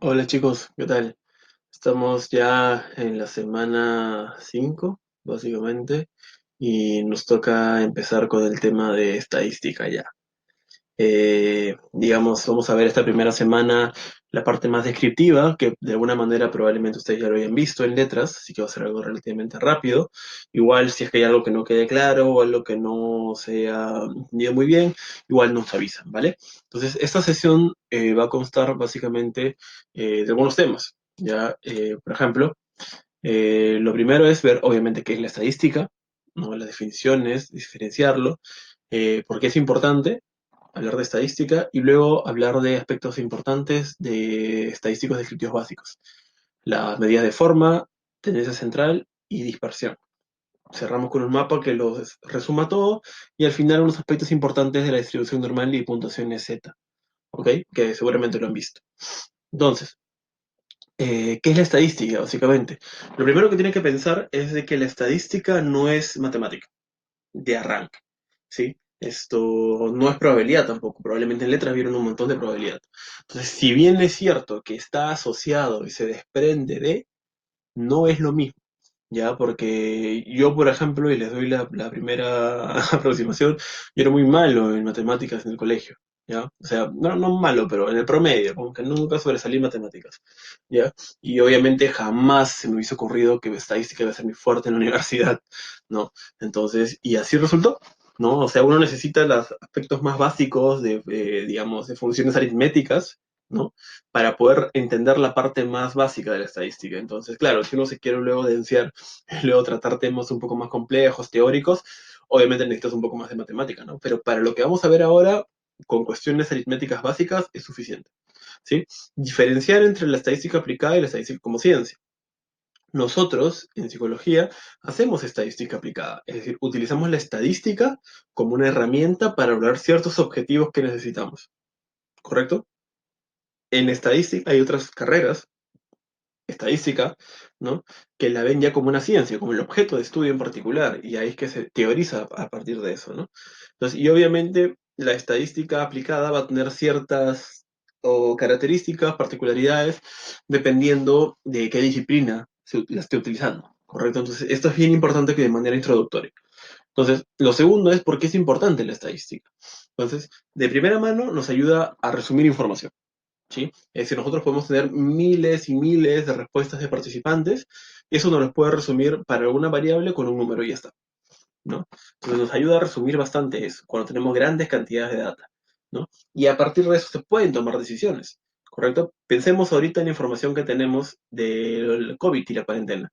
Hola chicos, ¿qué tal? Estamos ya en la semana 5, básicamente, y nos toca empezar con el tema de estadística ya. Digamos, vamos a ver esta primera semana la parte más descriptiva, que de alguna manera probablemente ustedes ya lo hayan visto en letras, así que va a ser algo relativamente rápido. Igual si es que hay algo que no quede claro o algo que no se ha entendido muy bien, igual nos avisan, ¿vale? Entonces, esta sesión va a constar básicamente de algunos temas, ¿ya? Por ejemplo, lo primero es ver, obviamente, qué es la estadística, ¿no? Las definiciones, diferenciarlo, por qué es importante hablar de estadística y luego hablar de aspectos importantes de estadísticos descriptivos básicos. Las medidas de forma, tendencia central y dispersión. Cerramos con un mapa que lo resuma todo y al final unos aspectos importantes de la distribución normal y puntuaciones Z, ¿ok? Que seguramente lo han visto. Entonces, ¿qué es la estadística, básicamente? Lo primero que tienen que pensar es de que la estadística no es matemática de arranque, ¿sí? Esto no es probabilidad tampoco, probablemente en letras vieron un montón de probabilidad. Entonces, si bien es cierto que está asociado y se desprende de, no es lo mismo, ¿ya? Porque yo, por ejemplo, y les doy la primera aproximación, yo era muy malo en matemáticas en el colegio, ¿ya? O sea, no malo, pero en el promedio, como que nunca sobresalí en matemáticas, ¿ya? Y obviamente jamás se me hubiese ocurrido que estadística iba a ser muy fuerte en la universidad, ¿no? Entonces, y así resultó, ¿no? O sea, uno necesita los aspectos más básicos de, digamos, de funciones aritméticas, ¿no? Para poder entender la parte más básica de la estadística. Entonces, claro, si uno se quiere luego evidenciar luego tratar temas un poco más complejos, teóricos, obviamente necesitas un poco más de matemática, ¿no? Pero para lo que vamos a ver ahora, con cuestiones aritméticas básicas, es suficiente, ¿sí? Diferenciar entre la estadística aplicada y la estadística como ciencia. Nosotros, en psicología, hacemos estadística aplicada, es decir, utilizamos la estadística como una herramienta para lograr ciertos objetivos que necesitamos, ¿correcto? En estadística hay otras carreras estadística, ¿no? Que la ven ya como una ciencia, como el objeto de estudio en particular, y ahí es que se teoriza a partir de eso, ¿no? Entonces, y obviamente la estadística aplicada va a tener ciertas o características, particularidades, dependiendo de qué disciplina la esté utilizando, ¿correcto? Entonces, esto es bien importante que de manera introductoria. Entonces, lo segundo es por qué es importante la estadística. Entonces, de primera mano nos ayuda a resumir información. ¿Sí? Es decir, nosotros podemos tener miles y miles de respuestas de participantes, y eso nos los puede resumir para alguna variable con un número y ya está, ¿no? Entonces nos ayuda a resumir bastante eso, cuando tenemos grandes cantidades de data, ¿no? Y a partir de eso se pueden tomar decisiones, ¿correcto? Pensemos ahorita en la información que tenemos del COVID y la cuarentena.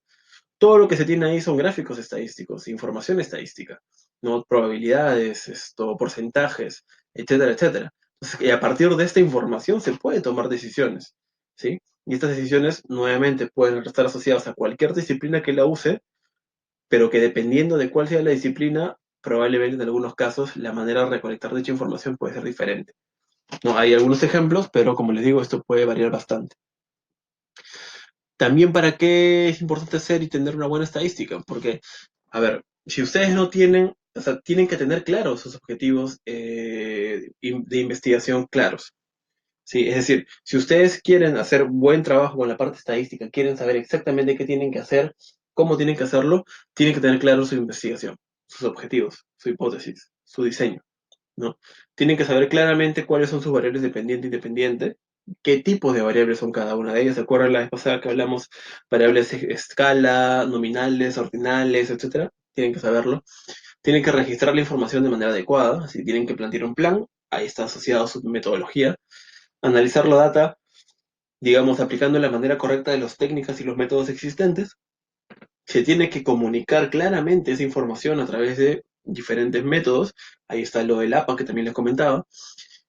Todo lo que se tiene ahí son gráficos estadísticos, información estadística, ¿no? Probabilidades, porcentajes, etcétera, etcétera. Entonces, y a partir de esta información se puede tomar decisiones, ¿sí? Y estas decisiones, nuevamente, pueden estar asociadas a cualquier disciplina que la use, pero que dependiendo de cuál sea la disciplina, probablemente en algunos casos la manera de recolectar dicha información puede ser diferente. ¿No? Hay algunos ejemplos, pero como les digo, esto puede variar bastante. También para qué es importante hacer y tener una buena estadística, porque, a ver, si ustedes no tienen, o sea, tienen que tener claros sus objetivos de investigación claros. Sí, es decir, si ustedes quieren hacer buen trabajo con la parte estadística, quieren saber exactamente qué tienen que hacer, cómo tienen que hacerlo, tienen que tener claro su investigación, sus objetivos, su hipótesis, su diseño, ¿no? Tienen que saber claramente cuáles son sus variables dependiente e independiente, qué tipos de variables son cada una de ellas. ¿Se acuerdan la vez pasada que hablamos variables escala, nominales, ordinales, etcétera? Tienen que saberlo. Tienen que registrar la información de manera adecuada, si tienen que plantear un plan, ahí está asociado su metodología. Analizar la data, digamos, aplicando la manera correcta de las técnicas y los métodos existentes. Se tiene que comunicar claramente esa información a través de diferentes métodos. Ahí está lo del APA que también les comentaba.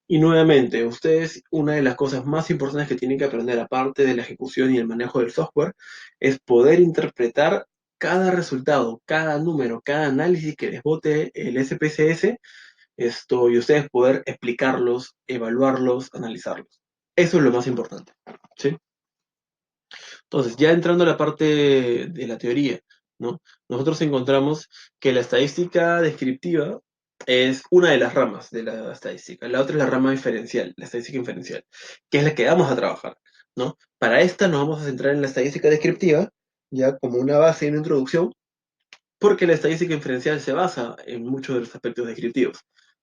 Y nuevamente, ustedes, una de las cosas más importantes que tienen que aprender, aparte de la ejecución y el manejo del software, es poder interpretar cada resultado, cada número, cada análisis que les bote el SPSS, y ustedes poder explicarlos, evaluarlos, analizarlos. Eso es lo más importante, ¿sí? Entonces, ya entrando a la parte de la teoría, ¿no? Nosotros encontramos que la estadística descriptiva es una de las ramas de la estadística. La otra es la rama inferencial, la estadística inferencial, que es la que vamos a trabajar, ¿no? Para esta nos vamos a centrar en la estadística descriptiva, ya como una base y una introducción, porque la estadística inferencial se basa en muchos de los aspectos descriptivos,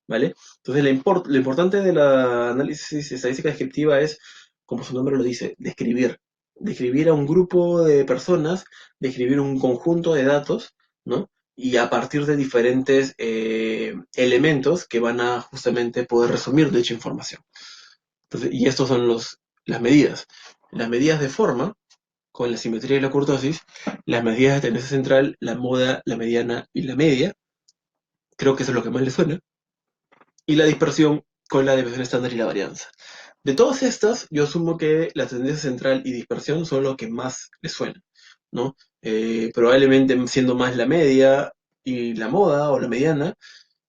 ¿vale? Entonces, lo importante del análisis estadística descriptiva es, como su nombre lo dice, describir. Describir a un grupo de personas, describir un conjunto de datos, ¿no? Y a partir de diferentes elementos que van a justamente poder resumir dicha información. Entonces, y estos son las medidas. Las medidas de forma, con la simetría y la kurtosis, las medidas de tendencia central, la moda, la mediana y la media, creo que eso es lo que más le suena, y la dispersión con la desviación estándar y la varianza. De todas estas, yo asumo que la tendencia central y dispersión son lo que más les suena, ¿no? Probablemente siendo más la media y la moda o la mediana,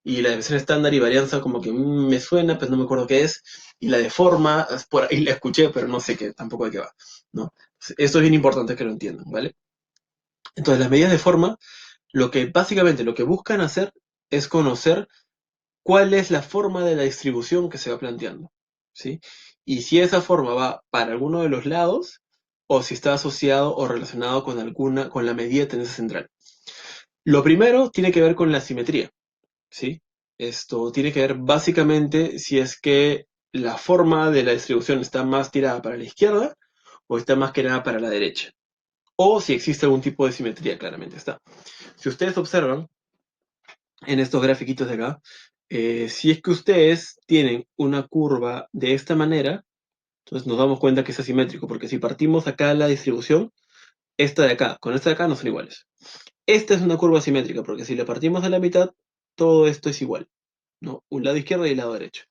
y la desviación estándar y varianza como que me suena, pero no me acuerdo qué es, y la de forma, por ahí la escuché, pero no sé qué, tampoco de qué va, ¿no? Esto es bien importante que lo entiendan, ¿vale? Entonces, las medidas de forma, básicamente lo que buscan hacer es conocer cuál es la forma de la distribución que se va planteando, ¿sí? Y si esa forma va para alguno de los lados, o si está asociado o relacionado con la medida de tendencia central. Lo primero tiene que ver con la simetría, ¿sí? Esto tiene que ver básicamente si es que la forma de la distribución está más tirada para la izquierda o está más que nada para la derecha. O si existe algún tipo de simetría, claramente está. Si ustedes observan en estos grafiquitos de acá, si es que ustedes tienen una curva de esta manera, entonces nos damos cuenta que es asimétrico, porque si partimos acá la distribución, esta de acá con esta de acá no son iguales. Esta es una curva asimétrica, porque si la partimos a la mitad, todo esto es igual, ¿no? Un lado izquierdo y el lado derecho.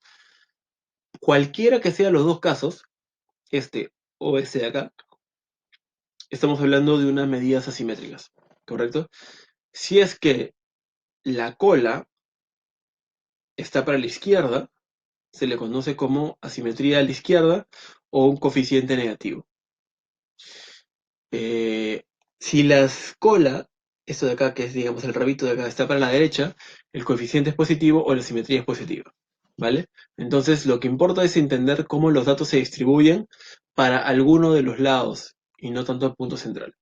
Cualquiera que sean los dos casos, este o este de acá, estamos hablando de unas medidas asimétricas, ¿correcto? Si es que la cola está para la izquierda, se le conoce como asimetría a la izquierda o un coeficiente negativo. Eh, si la cola, esto de acá, que es digamos el rabito de acá, está para la derecha, el coeficiente es positivo o la simetría es positiva. ¿Vale? Entonces lo que importa es entender cómo los datos se distribuyen para alguno de los lados y no tanto el punto central.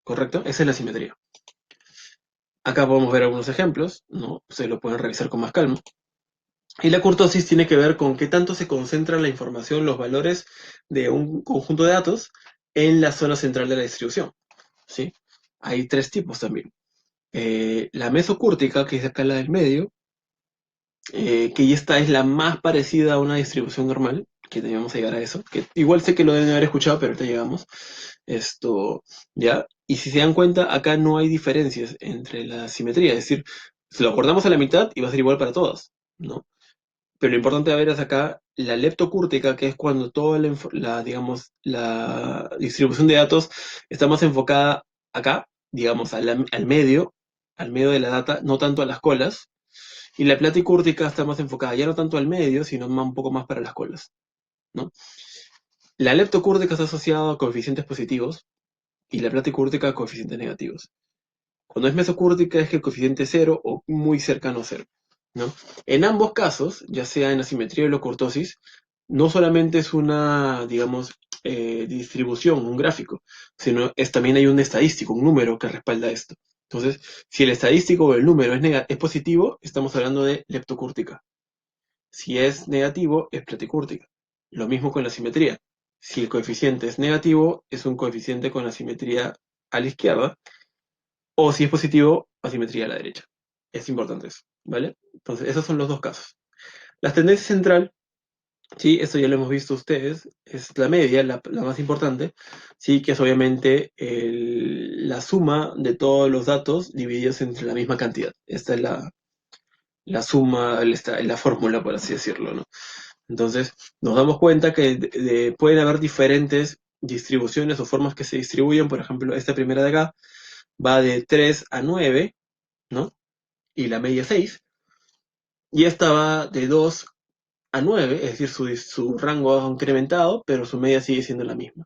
¿Correcto? Esa es la simetría. Acá podemos ver algunos ejemplos, ¿no? Ustedes lo pueden revisar con más calma. Y la kurtosis tiene que ver con qué tanto se concentra la información, los valores de un conjunto de datos en la zona central de la distribución, ¿sí? Hay tres tipos también. La mesocúrtica, que es acá la del medio, que ya esta es la más parecida a una distribución normal, que teníamos a llegar a eso, que igual sé que lo deben haber escuchado, pero ahorita llegamos. Esto, ¿ya? Y si se dan cuenta, acá no hay diferencias entre la simetría, es decir, si lo acordamos a la mitad y va a ser igual para todos, ¿no? Pero lo importante de ver es acá la leptocúrtica, que es cuando toda digamos, la distribución de datos está más enfocada acá, digamos, al medio de la data, no tanto a las colas. Y la platicúrtica está más enfocada ya no tanto al medio, sino un poco más para las colas, ¿no? La leptocúrtica está asociada a coeficientes positivos y la platicúrtica a coeficientes negativos. Cuando es mesocúrtica es que el coeficiente es cero o muy cercano a cero, ¿no? En ambos casos, ya sea en asimetría o locortosis, no solamente es una, digamos, distribución, un gráfico, sino también hay un estadístico, un número que respalda esto. Entonces, si el estadístico o el número es positivo, estamos hablando de leptocúrtica. Si es negativo, es platicúrtica. Lo mismo con la simetría. Si el coeficiente es negativo, es un coeficiente con la simetría a la izquierda, o si es positivo, asimetría a la derecha. Es importante eso, ¿vale? Entonces, esos son los dos casos. La tendencia central, sí, esto ya lo hemos visto ustedes, es la media, la más importante, sí, que es obviamente la suma de todos los datos divididos entre la misma cantidad. Esta es la suma, la fórmula, por así decirlo, ¿no? Entonces, nos damos cuenta que pueden haber diferentes distribuciones o formas que se distribuyen. Por ejemplo, esta primera de acá va de 3 a 9, ¿no? Y la media 6. Y esta va de 2 a 9, es decir, su rango ha incrementado, pero su media sigue siendo la misma.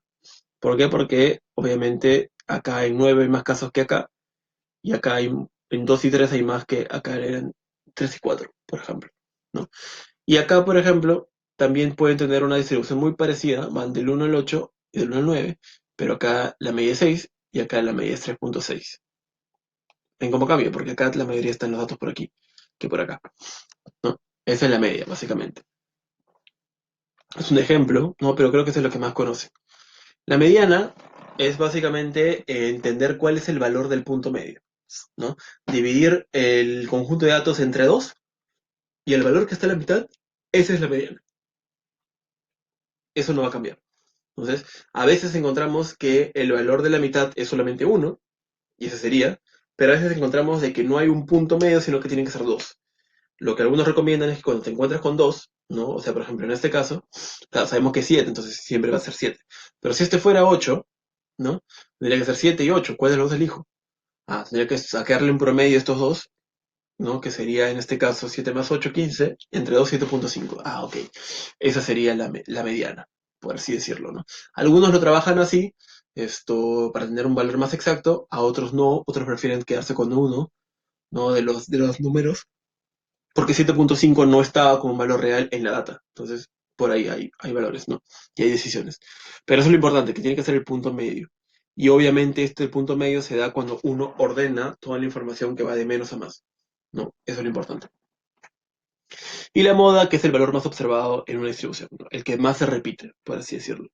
¿Por qué? Porque obviamente acá en 9 hay más casos que acá, y acá en 2 y 3 hay más que acá eran 3 y 4, por ejemplo, ¿no? Y acá, por ejemplo, también pueden tener una distribución muy parecida, van del 1 al 8, y del 1 al 9, pero acá la media es 6 y acá la media es 3.6. ¿Ven cómo cambia? Porque acá la mayoría están los datos por aquí que por acá, ¿no? Esa es la media, básicamente. Es un ejemplo, ¿no? Pero creo que eso es lo que más conoce. La mediana es básicamente entender cuál es el valor del punto medio, ¿no? Dividir el conjunto de datos entre dos y el valor que está a la mitad, esa es la mediana. Eso no va a cambiar. Entonces, a veces encontramos que el valor de la mitad es solamente uno, y ese sería, pero a veces encontramos de que no hay un punto medio, sino que tienen que ser dos. Lo que algunos recomiendan es que cuando te encuentres con dos, ¿no? O sea, por ejemplo, en este caso, claro, sabemos que es 7, entonces siempre va a ser 7. Pero si este fuera 8, ¿no? Tendría que ser 7 y 8. ¿Cuál de los dos elijo? Ah, tendría que sacarle un promedio a estos dos, ¿no? Que sería en este caso 7 más 8, 15, entre 2, 7.5. Ah, ok. Esa sería la mediana, por así decirlo, ¿no? Algunos lo trabajan así, para tener un valor más exacto, a otros no, otros prefieren quedarse con uno, ¿no? De los números, porque 7.5 no estaba como un valor real en la data. Entonces, por ahí hay valores, ¿no? Y hay decisiones. Pero eso es lo importante, que tiene que ser el punto medio. Y obviamente este punto medio se da cuando uno ordena toda la información que va de menos a más, ¿no? Eso es lo importante. Y la moda, que es el valor más observado en una distribución, ¿no? El que más se repite, por así decirlo.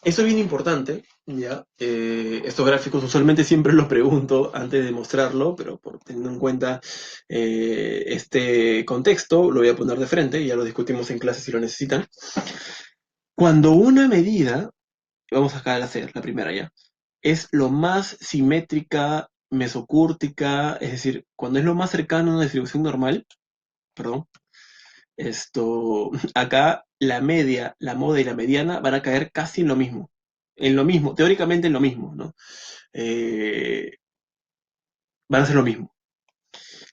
Eso es bien importante, ¿ya? Estos gráficos usualmente siempre los pregunto antes de mostrarlo, pero por teniendo en cuenta este contexto, lo voy a poner de frente y ya lo discutimos en clase si lo necesitan. Cuando una medida, vamos acá a la primera ya, es lo más simétrica, mesocúrtica, es decir, cuando es lo más cercano a una distribución normal, perdón, acá la media, la moda y la mediana van a caer casi en lo mismo, teóricamente en lo mismo, ¿no? Eh, Van a ser lo mismo.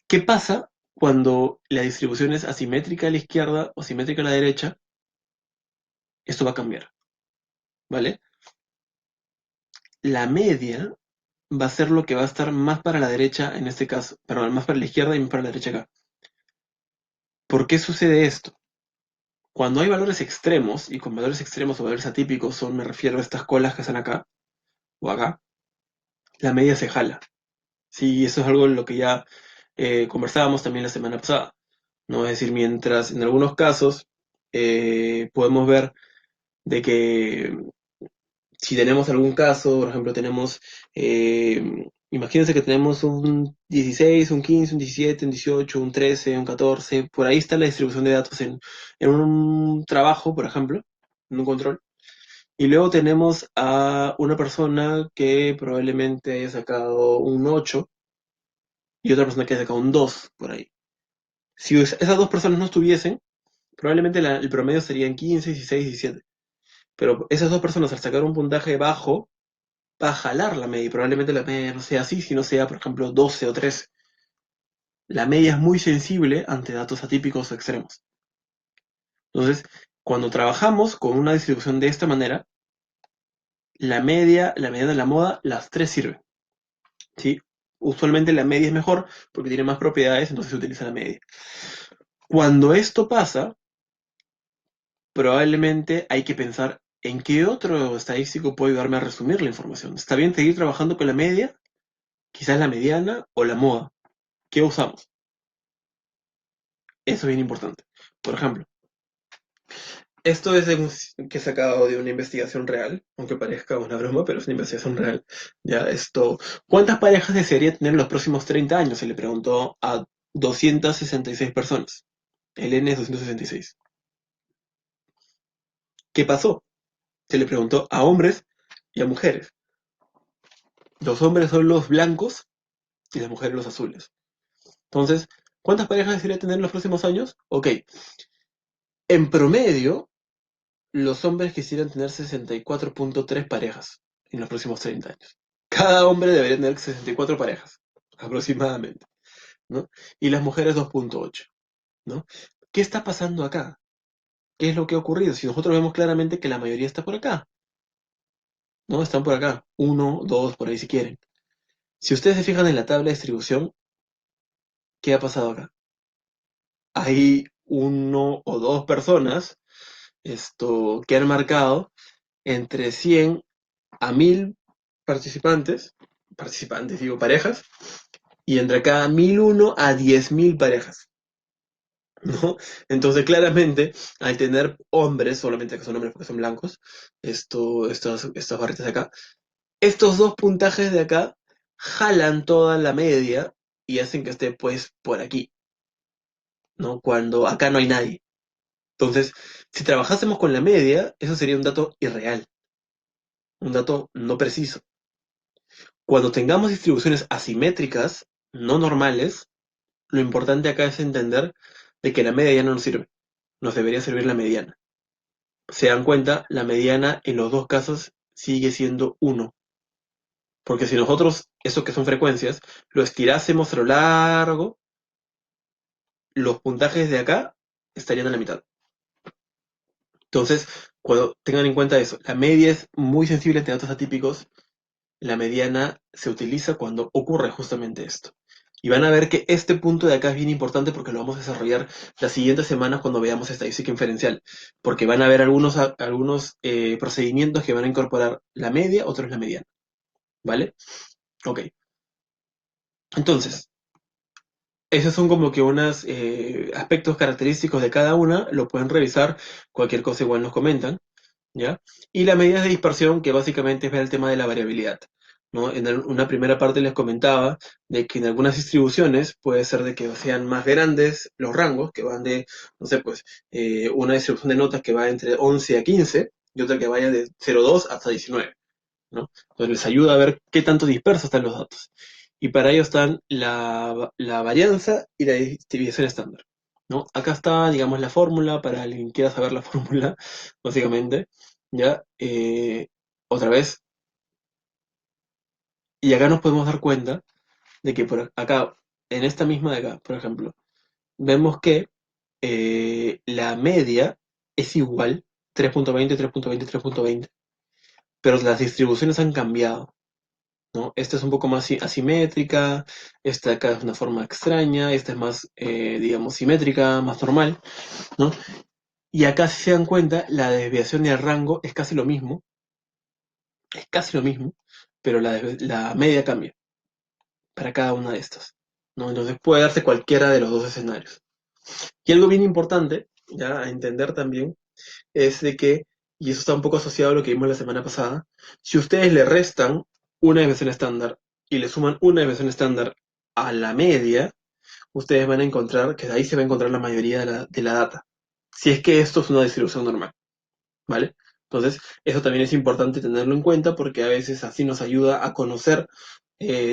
¿Qué pasa cuando la distribución es asimétrica a la izquierda o simétrica a la derecha? Esto va a cambiar, ¿vale? La media va a ser lo que va a estar más para la derecha en este caso, perdón, más para la izquierda y más para la derecha acá. ¿Por qué sucede esto? Cuando hay valores extremos, y con valores extremos o valores atípicos me refiero a estas colas que están acá o acá, la media se jala. Sí, eso es algo en lo que ya conversábamos también la semana pasada, ¿no? Es decir, mientras en algunos casos podemos ver de que si tenemos algún caso, por ejemplo, imagínense que tenemos un 16, un 15, un 17, un 18, un 13, un 14, por ahí está la distribución de datos en un trabajo, por ejemplo, en un control. Y luego tenemos a una persona que probablemente haya sacado un 8 y otra persona que haya sacado un 2 por ahí. Si esas dos personas no estuviesen, probablemente el promedio serían 15, 16, 17. Pero esas dos personas al sacar un puntaje bajo, va a jalar la media y probablemente la media no sea así, sino sea, por ejemplo, 12 o 13. La media es muy sensible ante datos atípicos o extremos. Entonces, cuando trabajamos con una distribución de esta manera, la media, la mediana y la moda, las tres sirven, ¿sí? Usualmente la media es mejor porque tiene más propiedades, entonces se utiliza la media. Cuando esto pasa, probablemente hay que pensar en qué otro estadístico puede ayudarme a resumir la información. ¿Está bien seguir trabajando con la media? Quizás la mediana o la moda. ¿Qué usamos? Eso es bien importante. Por ejemplo, esto es que he sacado de una investigación real, aunque parezca una broma, pero es una investigación real. Ya, ¿cuántas parejas desearía tener en los próximos 30 años? Se le preguntó a 266 personas. El N es 266. ¿Qué pasó? Se le preguntó a hombres y a mujeres. Los hombres son los blancos y las mujeres los azules. Entonces, ¿cuántas parejas desearía tener en los próximos años? Ok, en promedio, los hombres quisieran tener 64.3 parejas en los próximos 30 años. Cada hombre debería tener 64 parejas, aproximadamente, ¿no? Y las mujeres 2.8, ¿no? ¿Qué está pasando acá? ¿Qué es lo que ha ocurrido? Si nosotros vemos claramente que la mayoría está por acá, ¿no? Están por acá, uno, dos, por ahí si quieren. Si ustedes se fijan en la tabla de distribución, ¿qué ha pasado acá? Hay uno o dos personas que han marcado entre 100 a 1000 participantes, digo, parejas, y entre cada 1001 a 10.000 parejas, ¿no? Entonces, claramente, al tener hombres, solamente que son hombres porque son blancos, estas barritas de acá, estos dos puntajes de acá jalan toda la media y hacen que esté, pues, por aquí, ¿no? Cuando acá no hay nadie. Entonces, si trabajásemos con la media, eso sería un dato irreal, un dato no preciso. Cuando tengamos distribuciones asimétricas, no normales, lo importante acá es entender de que la media ya no nos sirve, nos debería servir la mediana. Se dan cuenta, la mediana en los dos casos sigue siendo uno, porque si nosotros, eso que son frecuencias, lo estirásemos a lo largo, los puntajes de acá estarían a la mitad. Entonces, cuando tengan en cuenta eso, la media es muy sensible ante datos atípicos, la mediana se utiliza cuando ocurre justamente esto. Y van a ver que este punto de acá es bien importante porque lo vamos a desarrollar las siguientes semanas cuando veamos estadística inferencial, porque van a haber algunos procedimientos que van a incorporar la media, otros la mediana, ¿vale? Ok, entonces, esos son como que unos aspectos característicos de cada una, lo pueden revisar, cualquier cosa igual nos comentan. ¿Ya? Y las medidas de dispersión, que básicamente es ver el tema de la variabilidad, ¿no? Una primera parte les comentaba de que en algunas distribuciones puede ser de que sean más grandes los rangos, que van de, no sé, pues, una distribución de notas que va entre 11 a 15 y otra que vaya de 0,2 hasta 19, ¿no? Entonces les ayuda a ver qué tanto dispersos están los datos. Y para ello están la varianza y la distribución estándar, ¿no? Acá está, digamos, la fórmula para alguien que quiera saber la fórmula, básicamente, ¿ya? Otra vez, y acá nos podemos dar cuenta de que por acá, en esta misma de acá, por ejemplo, vemos que la media es igual, 3.20, 3.20, 3.20, pero las distribuciones han cambiado, ¿no? Esta es un poco más asimétrica, esta de acá es una forma extraña, esta es más, digamos, simétrica, más normal, ¿no? Y acá, si se dan cuenta, la desviación del rango es casi lo mismo, pero la media cambia para cada una de estas, ¿no? Entonces puede darse cualquiera de los dos escenarios. Y algo bien importante, ya a entender también, es de que, y eso está un poco asociado a lo que vimos la semana pasada, si ustedes le restan una desviación estándar y le suman una desviación estándar a la media, ustedes van a encontrar que de ahí se va a encontrar la mayoría de la data. Si es que esto es una distribución normal, ¿vale? Entonces, eso también es importante tenerlo en cuenta porque a veces así nos ayuda a conocer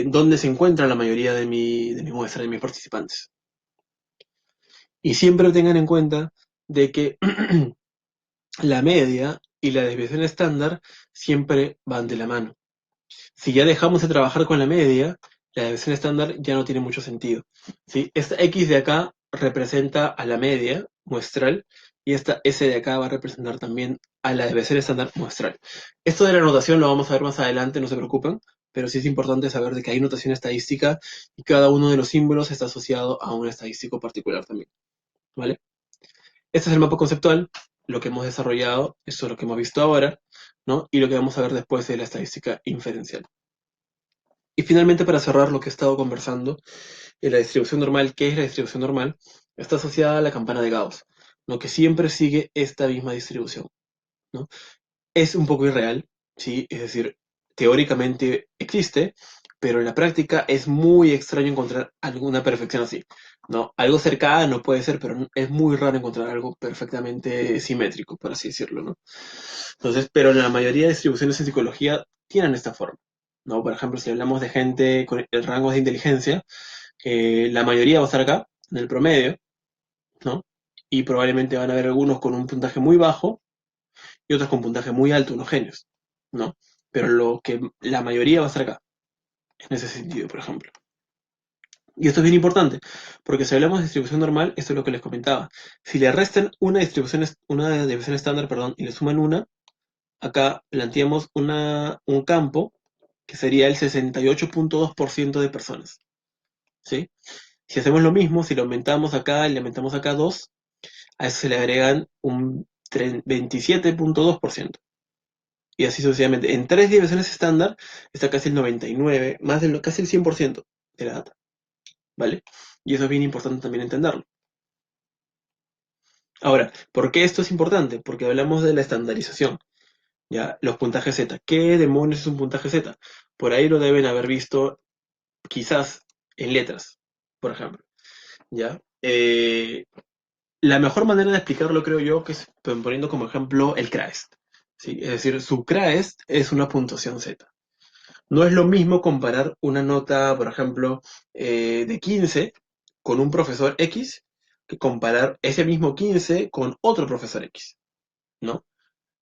dónde se encuentra la mayoría de mi muestra, de mis participantes. Y siempre tengan en cuenta de que la media y la desviación estándar siempre van de la mano. Si ya dejamos de trabajar con la media, la desviación estándar ya no tiene mucho sentido, ¿sí? Esta X de acá representa a la media muestral y esta S de acá va a representar también a la desviación estándar muestral. Esto de la notación lo vamos a ver más adelante, no se preocupen, pero sí es importante saber de que hay notación estadística y cada uno de los símbolos está asociado a un estadístico particular también, ¿vale? Este es el mapa conceptual, lo que hemos desarrollado, esto es lo que hemos visto ahora, ¿no? Y lo que vamos a ver después de la estadística inferencial. Y finalmente, para cerrar lo que he estado conversando, la distribución normal, ¿qué es la distribución normal? Está asociada a la campana de Gauss, ¿no? Que siempre sigue esta misma distribución, ¿no? Es un poco irreal, ¿sí? Es decir, teóricamente existe, pero en la práctica es muy extraño encontrar alguna perfección así, ¿no? Algo cercano puede ser, pero es muy raro encontrar algo perfectamente simétrico, por así decirlo, ¿no? Entonces, pero la mayoría de distribuciones en psicología tienen esta forma, ¿no? Por ejemplo, si hablamos de gente con el rango de inteligencia, la mayoría va a estar acá, en el promedio, ¿no? Y probablemente van a haber algunos con un puntaje muy bajo y otros con puntaje muy alto, unos genios, ¿no? Pero la mayoría va a estar acá, en ese sentido, por ejemplo. Y esto es bien importante, porque si hablamos de distribución normal, esto es lo que les comentaba. Si le restan una división estándar, perdón, y le suman una, acá planteamos un campo que sería el 68.2% de personas, ¿sí? Si hacemos lo mismo, si lo aumentamos acá y le aumentamos acá 2, a eso se le agregan 27.2%. Y así sucesivamente. En 3 desviaciones estándar está casi el 99, más de casi el 100% de la data, ¿vale? Y eso es bien importante también entenderlo. Ahora, ¿por qué esto es importante? Porque hablamos de la estandarización, ¿ya? Los puntajes Z. ¿Qué demonios es un puntaje Z? Por ahí lo deben haber visto quizás en letras, por ejemplo, ¿ya? La mejor manera de explicarlo creo yo que es poniendo como ejemplo el CRAEST, ¿sí? Es decir, su CRAEST es una puntuación Z. No es lo mismo comparar una nota, por ejemplo, de 15 con un profesor X que comparar ese mismo 15 con otro profesor X, ¿no?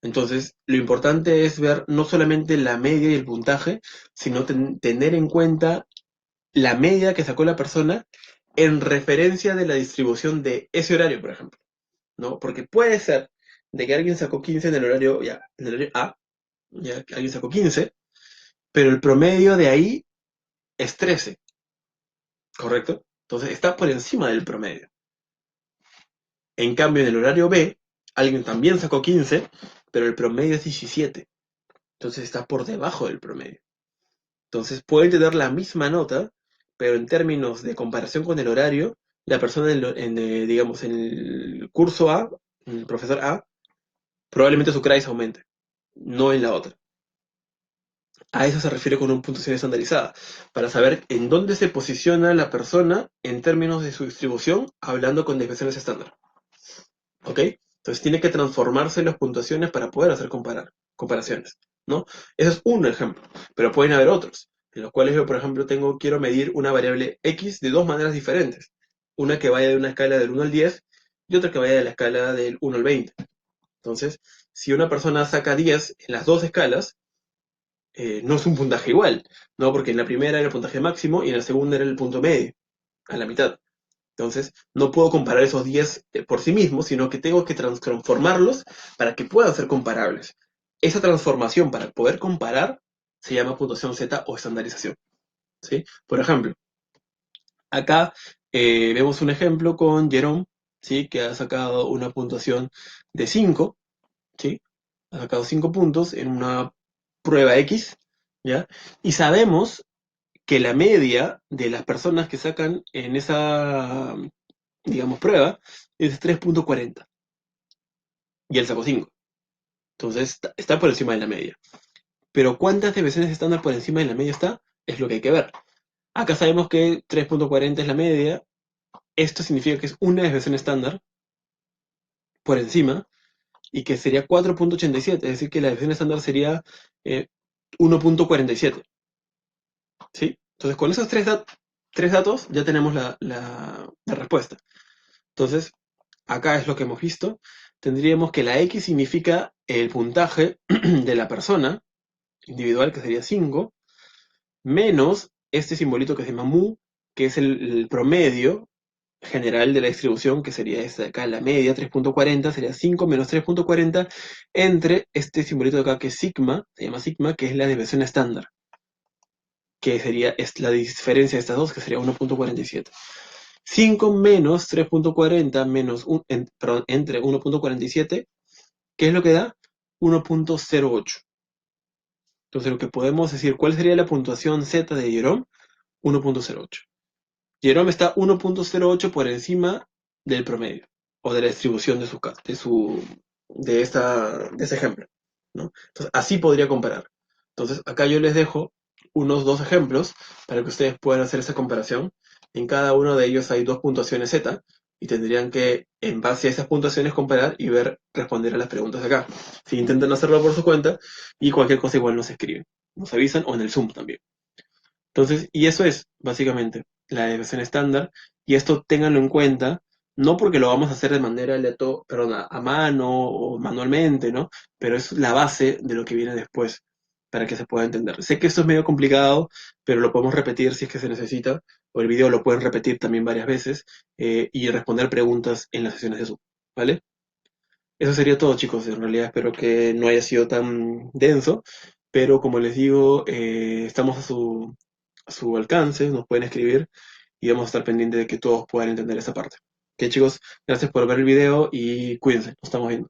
Entonces, lo importante es ver no solamente la media y el puntaje, sino tener en cuenta la media que sacó la persona en referencia de la distribución de ese horario, por ejemplo, ¿no? Porque puede ser de que alguien sacó 15 en el horario, ya, en el horario A, ya que alguien sacó 15, pero el promedio de ahí es 13, ¿correcto? Entonces está por encima del promedio. En cambio, en el horario B, alguien también sacó 15, pero el promedio es 17. Entonces está por debajo del promedio. Entonces puede tener la misma nota, pero en términos de comparación con el horario, la persona digamos, en el curso A, el profesor A, probablemente su CRAIS aumente, no en la otra. A eso se refiere con un puntuación estandarizada, para saber en dónde se posiciona la persona en términos de su distribución, hablando con desviaciones estándar. ¿Ok? Entonces tiene que transformarse las puntuaciones para poder hacer comparaciones, ¿no? Ese es un ejemplo, pero pueden haber otros, en los cuales yo, por ejemplo, quiero medir una variable X de dos maneras diferentes. Una que vaya de una escala del 1 al 10 y otra que vaya de la escala del 1 al 20. Entonces, si una persona saca 10 en las dos escalas, no es un puntaje igual, ¿no? Porque en la primera era el puntaje máximo y en la segunda era el punto medio, a la mitad. Entonces, no puedo comparar esos 10 por sí mismos, sino que tengo que transformarlos para que puedan ser comparables. Esa transformación para poder comparar se llama puntuación Z o estandarización, ¿sí? Por ejemplo, acá vemos un ejemplo con Jerome, ¿sí? Que ha sacado una puntuación de 5, ¿sí? Ha sacado 5 puntos en una prueba X, ¿ya? Y sabemos que la media de las personas que sacan en esa, digamos, prueba es 3.40 y él sacó 5. Entonces está por encima de la media. Pero ¿cuántas desviaciones estándar por encima de la media está? Es lo que hay que ver. Acá sabemos que 3.40 es la media. Esto significa que es una desviación estándar por encima y que sería 4.87. Es decir, que la desviación estándar sería 1.47. ¿Sí? Entonces, con esos tres datos ya tenemos la respuesta. Entonces, acá es lo que hemos visto. Tendríamos que la X significa el puntaje de la persona individual, que sería 5, menos este simbolito que se llama mu, que es el promedio general de la distribución, que sería esta de acá, la media, 3.40, sería 5 menos 3.40, entre este simbolito de acá, que es sigma, se llama sigma, que es la desviación estándar, que sería la diferencia de estas dos, que sería 1.47. 5 menos 3.40 menos perdón, entre 1.47, ¿qué es lo que da? 1.08. Entonces lo que podemos decir, ¿cuál sería la puntuación Z de Jerome? 1.08. Jerome está 1.08 por encima del promedio o de la distribución de ese ejemplo, ¿no? Entonces así podría comparar. Entonces acá yo les dejo unos dos ejemplos para que ustedes puedan hacer esa comparación. En cada uno de ellos hay dos puntuaciones Z y tendrían que, en base a esas puntuaciones, comparar y responder a las preguntas de acá. Si intentan hacerlo por su cuenta y cualquier cosa igual nos escriben, nos avisan o en el Zoom también. Entonces, y eso es básicamente la desviación estándar, y esto ténganlo en cuenta, no porque lo vamos a hacer de manera perdón, a mano o manualmente, ¿no? Pero es la base de lo que viene después, para que se pueda entender. Sé que esto es medio complicado, pero lo podemos repetir si es que se necesita, o el video lo pueden repetir también varias veces, y responder preguntas en las sesiones de Zoom, ¿vale? Eso sería todo, chicos. En realidad espero que no haya sido tan denso, pero como les digo, estamos a su alcance, nos pueden escribir y vamos a estar pendientes de que todos puedan entender esa parte. Ok, chicos, gracias por ver el video y cuídense, nos estamos viendo.